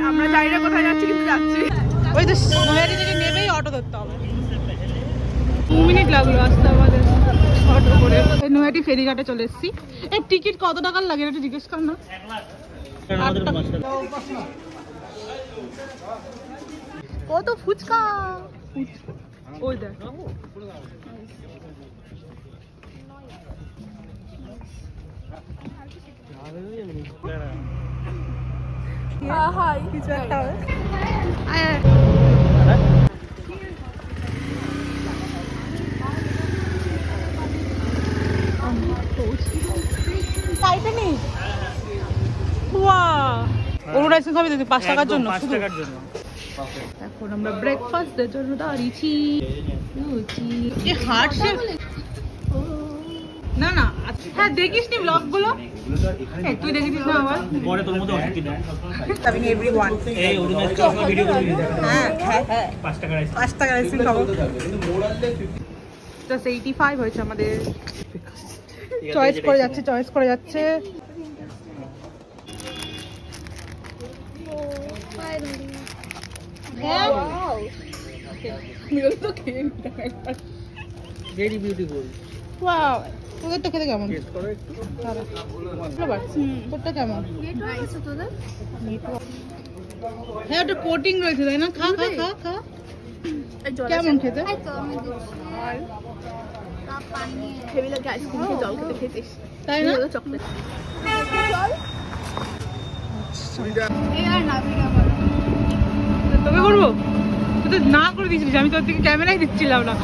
আমরা জানি না কোথায় যাচ্ছি, কিন্তু যাচ্ছি। ওই তো নৈহাটি থেকে নেমেই অটো ধরতে হবে। 2 মিনিট লাগলো আসতে আমাদের অটো করে। নৈহাটি ফেরিঘাটে চলে এসেছি। এই টিকিট কত টাকার লাগে এটা জিজ্ঞেস কর না। কত ফুচকা, ওই দেখ। কিছু একটা হবে। অনুর আইসক্রিম খাবি দিদি 5 টাকার জন্য? 5 টাকার জন্য। এখন আমরা ব্রেকফাস্টের জন্য দাঁড়িয়েছি। হার্ট শেপ না না, হ্যাঁ দেখিস নি ব্লগ গুলো? তুই দেখেছিস না? আবার পরে তোর মধ্যে অনেক কিছু সাবিং एवरीवन এই ওর আইসক্রিম ভিডিও করে দিই। হ্যাঁ হ্যাঁ 5 টাকার আইসক্রিম খাবো। জাস্ট 85 হয়েছে আমাদের। চয়েস করে যাচ্ছে। Very beautiful. ওয়াও, তোদেরটা খেতে কেমন? তোরটা কেমন? হ্যাঁ ওটা কোটিং রয়েছে তাই না? খা খা খা খা। কেমন খেতে? তাই না? তোকে করবো? তুই তো না করে দিয়েছিলিস, আমি তোর দিকে ক্যামেরাই দিচ্ছিলাম না।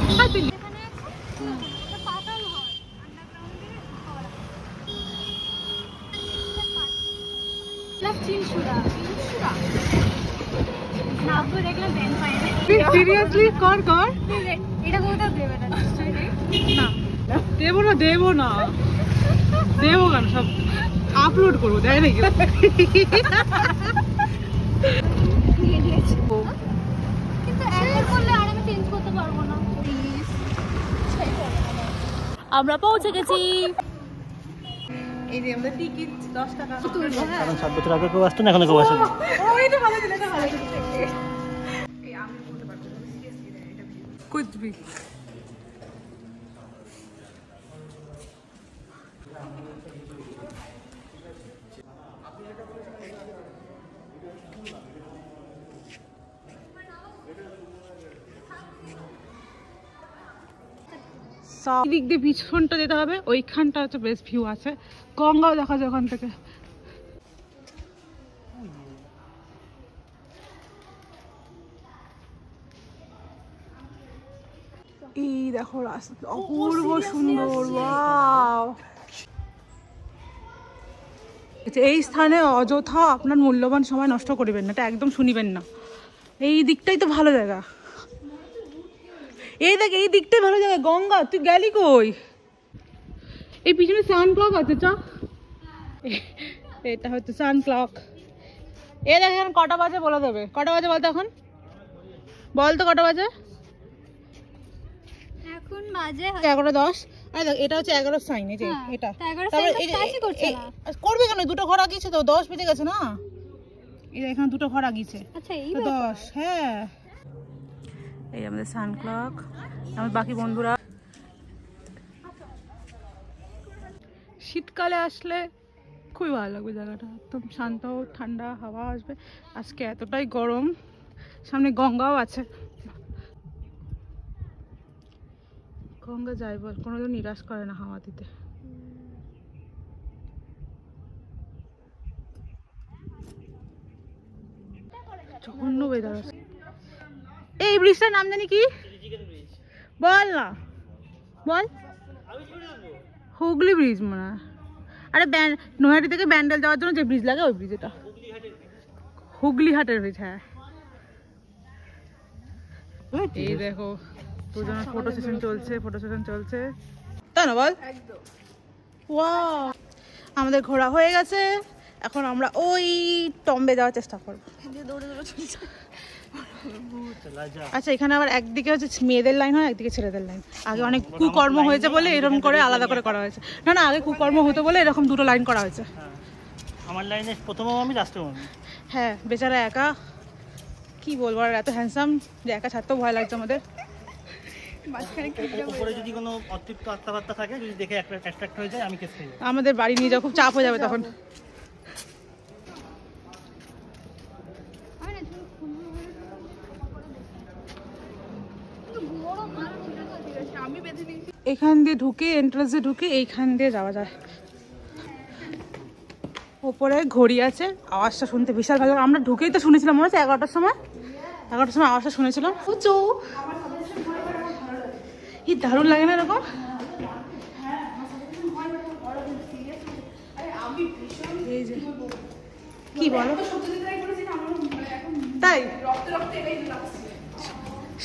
সিরিয়াসলি কর কর। দেবো না দেবো না দেবো কেন, সব আপলোড করবো, দেয় নাকি? আমরা পৌঁছে গেছি। এই যে আমাদের টিকিট 10 টাকা। কারণ 7 বছর আগে কেউ আসতো না, এখন কেউ আসে না। ওইটা ভালো দিলে, এটা ভালো দিলে। এই আমি বলতে পারবো না, সিরিয়াসলি এটা কুছ ভি। দিক দিয়ে পিছনটা যেতে হবে, ওইখানটা হচ্ছে বেস্ট ভিউ আছে, গঙ্গাও দেখা যায় ওখান থেকে। এই দেখো রাস্তা অপূর্ব সুন্দর। ওয়াও, এই স্থানে অযথা আপনার মূল্যবান সময় নষ্ট করবেন না, এটা একদম শুনিবেন না। এই দিকটাই তো ভালো জায়গা। এই দেখ এই দিকটাই ভালো জায়গা। গঙ্গা, তুই গেলি কই? এই পিছনে সান ক্লক আছে, চ। এটা হচ্ছে সান ক্লক। এ দেখ এখন কটা বাজে বলে দেবে। কটা বাজে বলতো এখন? বল তো কটা বাজে? এখন বাজে 11:10। আরে দেখ এটা হচ্ছে 11 সাইন। এই যে এটা করবে কেন? দুটো ঘর আগিয়েছে তো, 10 বেজে গেছে না? এই এখানে দুটো ঘর আগিয়েছে। আচ্ছা এই 10। হ্যাঁ এই আমাদের সান ক্লক। আমার বাকি বন্ধুরা শীতকালে আসলে খুবই ভালো লাগবে জায়গাটা, একদম শান্ত ঠান্ডা হাওয়া আসবে। আজকে এতটাই গরম, সামনে গঙ্গাও আছে। গঙ্গা যাই বল, কোনোদিন নিরাশ করে না হাওয়া দিতে। জঘন্য ওয়েদার আছে। এই ব্রিজটার নাম জানি কি? বল না, বল। হুগলি ব্রিজ মনে হয়। আরে নৈহাটি থেকে ব্যান্ডেল যাওয়ার জন্য যে ব্রিজ লাগে ওই ব্রিজ, এটা হুগলি হাটের ব্রিজ। হ্যাঁ এই দেখো দুজনের ফটো সেশন চলছে, তাই না বল? ওয়াও, আমাদের ঘোরা হয়ে গেছে। এখন আমরা ওই টম্বে যাওয়ার চেষ্টা করবো। আচ্ছা এখানে আবার একদিকে হচ্ছে মেয়েদের লাইন হয়, একদিকে ছেলেদের লাইন। আগে অনেক কুকর্ম হয়েছে বলে এরকম করে আলাদা করে করা হয়েছে। না না, আগে কুকর্ম হতো বলে এরকম দুটো লাইন করা হয়েছে। আমার লাইনে প্রথমও আমি লাস্টেও আমি। হ্যাঁ বেচারা একা, কি বলবো আর এত হ্যান্ডসাম যে একা ছাড়তেও ভয় লাগছে আমাদের। উপরে যদি কোনো অতৃপ্ত আত্মাবার্তা থাকে, যদি দেখে একটা অ্যাট্রাক্ট হয়ে যায়, আমি কেস খাই। আমাদের বাড়ি নিয়ে যাওয়া খুব চাপ হয়ে যাবে তখন। এখান দিয়ে ঢুকে, এন্ট্রান্সে ঢুকে এইখান দিয়ে যাওয়া যায়। ওপরে ঘড়ি আছে, আওয়াজটা শুনতে বিশাল ভালো। আমরা ঢুকেই তো শুনেছিলাম, মনে হচ্ছে 11টার সময় আওয়াজটা শুনেছিলাম। কি দারুণ লাগে না এরকম? কি বলো, তাই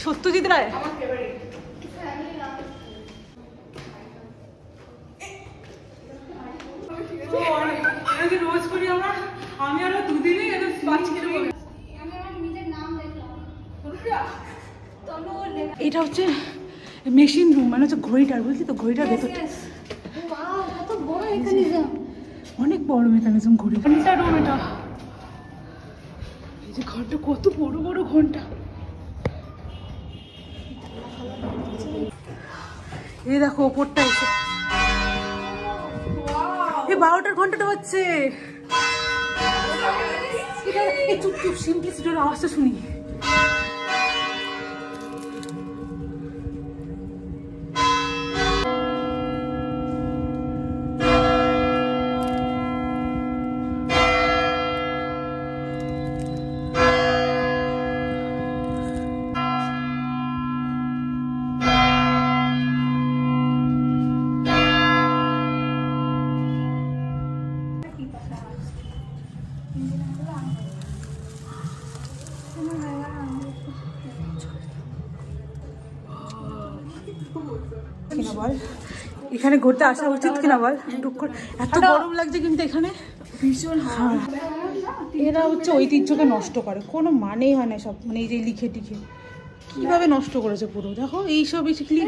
সত্যজিৎ রায় রোজ করি আমরা, আমি আরো দুদিনে এটা হচ্ছে মেশিন রুম, মানে হচ্ছে ঘড়িটার, বুঝলি তো, ঘড়িটার ভেতরটা অনেক বড় মেকানিজম। ঘন্টা রুম এটা, এই যে ঘন্টা, কত বড় বড় ঘন্টা। এই দেখো ওপরটা এসে, এই 12টার ঘন্টাটা হচ্ছে। চুপ চুপ, সিম্পলিসিটির আওয়াজটা শুনি। এখানে ঘুরতে আসা উচিত কিনা বল? এত গরম লাগছে কিন্তু এখানে ভীষণ। এরা হচ্ছে ঐতিহ্যকে নষ্ট করে, কোনো মানেই হয় না সব। মানে এই যে লিখে টিখে কিভাবে নষ্ট করেছে পুরো, দেখো এইসব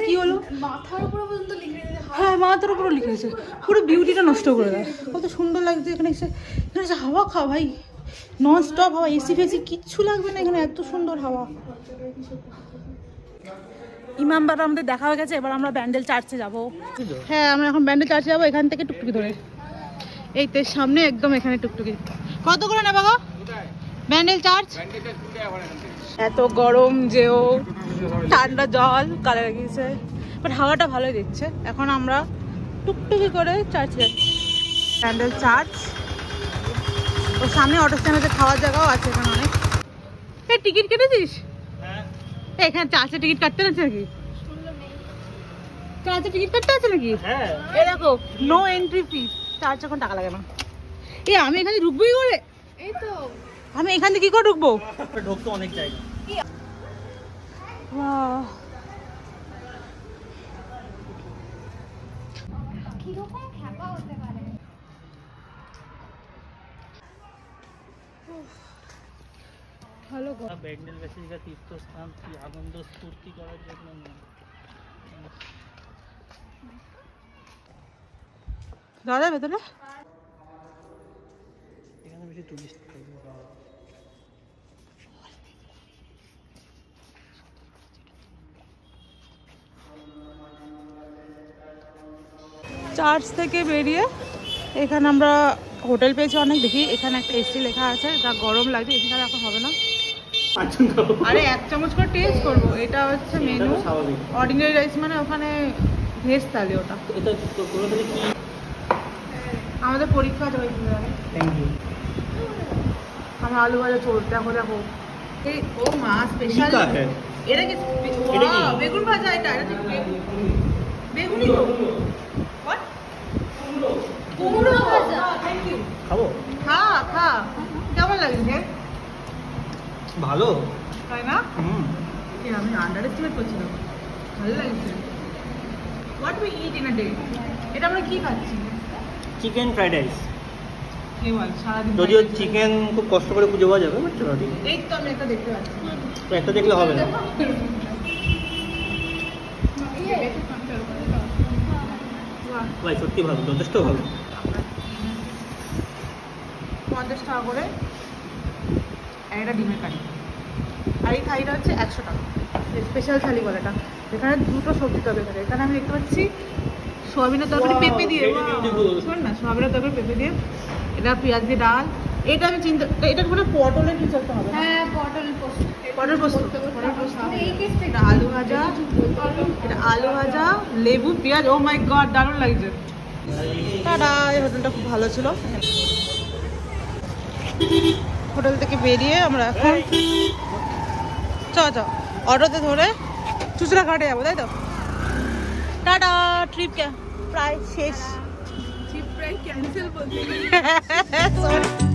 কি হলো, মাথার উপরে পর্যন্ত লিখে। হ্যাঁ মাথার উপরে লিখেছে, পুরো বিউটিটা নষ্ট করে দেয়। কত সুন্দর লাগছে এখানে এসে। এখানে এসে হাওয়া খাও ভাই, নন স্টপ হাওয়া, এসি ফেসি কিচ্ছু লাগবে না এখানে, এত সুন্দর হাওয়া। ইমামবাড়া আমাদের দেখা হয়ে গেছে, এবার আমরা ব্যান্ডেল চার্চে যাবো। হ্যাঁ আমরা এখন ব্যান্ডেল চার্চে যাবো, এখান থেকে টুকটুকি ধরে। এই তো সামনে একদম এখানে টুকটুকি। কত করে নেবা গো ব্যান্ডেল চার্চ? এত গরম যেও, ঠান্ডা জল কালার গিয়েছে, বাট হাওয়াটা ভালোই দিচ্ছে। এখন আমরা টুকটুকি করে চার্চে যাচ্ছি, ব্যান্ডেল চার্চ। ওর সামনে অটো স্ট্যান্ডে খাওয়ার জায়গাও আছে এখানে অনেক। এই টিকিট কেটেছিস? এখানে চার্চে টিকিট কাটতে আছে নাকি? চার্চে টিকিট কাটতে আছে নাকি? এই দেখো নো এন্ট্রি ফি, চার্চ এখন টাকা লাগে না। এই আমি এখানে ঢুকবোই করে, এই তো আমি এখান থেকে কি করে ঢুকবো? ঢুকতে অনেক জায়গা। কিরকম খ্যাপা হতে পারে। ভালো ব্যান্ডেল বেসিলিকা তীর্থস্থান, কি আনন্দ স্ফূর্তি করার জন্য। দাদা ভেতরে এখানে বেশি টুরিস্ট। চার্চ থেকে বেরিয়ে এখানে আমরা হোটেল পেয়েছি অনেক। দেখি এখানে একটা এসি লেখা আছে, যা গরম লাগছে, এসি ছাড়া এখন হবে না। আরে 1 চামচ করে টেস্ট করবো। এটা হচ্ছে মেনু, অর্ডিনারি রাইস মানে ওখানে ভেজ থালি। ওটা আমাদের পরীক্ষা আছে ওই। Thank you. আমার আলু ভাজা চোর, দেখো দেখো। এই ও মা স্পেশাল। এটা কি বেগুন ভাজা? এটা বেগুনি তো। হোয়াট? কুমড়ো ভাজা। Thank you. খাবো? খা খা। কেমন লাগছে? ভালো তাই না? আমি আন্ডার এস্টিমেট করছিলাম, ভালো লাগছে। What we it in a day? এটা আমরা কি খাচ্ছি? Chicken fried rice. সারাদিন যদিও চিকেন খুব কষ্ট করে খুঁজে পাওয়া যাবে, বাট চলো ঠিক। এই তো আমি একটা দেখতে পাচ্ছি। তো একটা দেখলে হবে না ভাই, সত্যি ভালো, যথেষ্ট ভালো। 50 টাকা করে, আর এটা ডিমের কারি, আর এই থালিটা হচ্ছে 100 টাকা। স্পেশাল থালি বলে এটা, এখানে দুটো সবজি তরকারি থাকে। এখানে আমি দেখতে পাচ্ছি সোয়াবিনের তরকারি পেঁপে দিয়ে, শোন না, সোয়াবিনের তরকারি পেঁপে দিয়ে, এটা পেঁয়াজ দিয়ে ডাল। এটা আমি চিন্তা, এটা কোনো পটলের কিছু একটা হবে। হ্যাঁ, পটল পোস্ত। পটল পোস্ত, পটল পোস্ত। এটা আলু ভাজা, এটা আলু ভাজা, লেবু, পেঁয়াজ। ও মাই গড, দারুণ লাগছে। টাটা, এই হোটেলটা খুব ভালো ছিল। হোটেল থেকে বেরিয়ে আমরা এখন চ অটোতে ধরে চুচড়া ঘাটে যাবো, তাই তো? টাটা, ট্রিপ প্রায় শেষ। ট্রিপ প্রায় ক্যান্সেল বলতে সরি।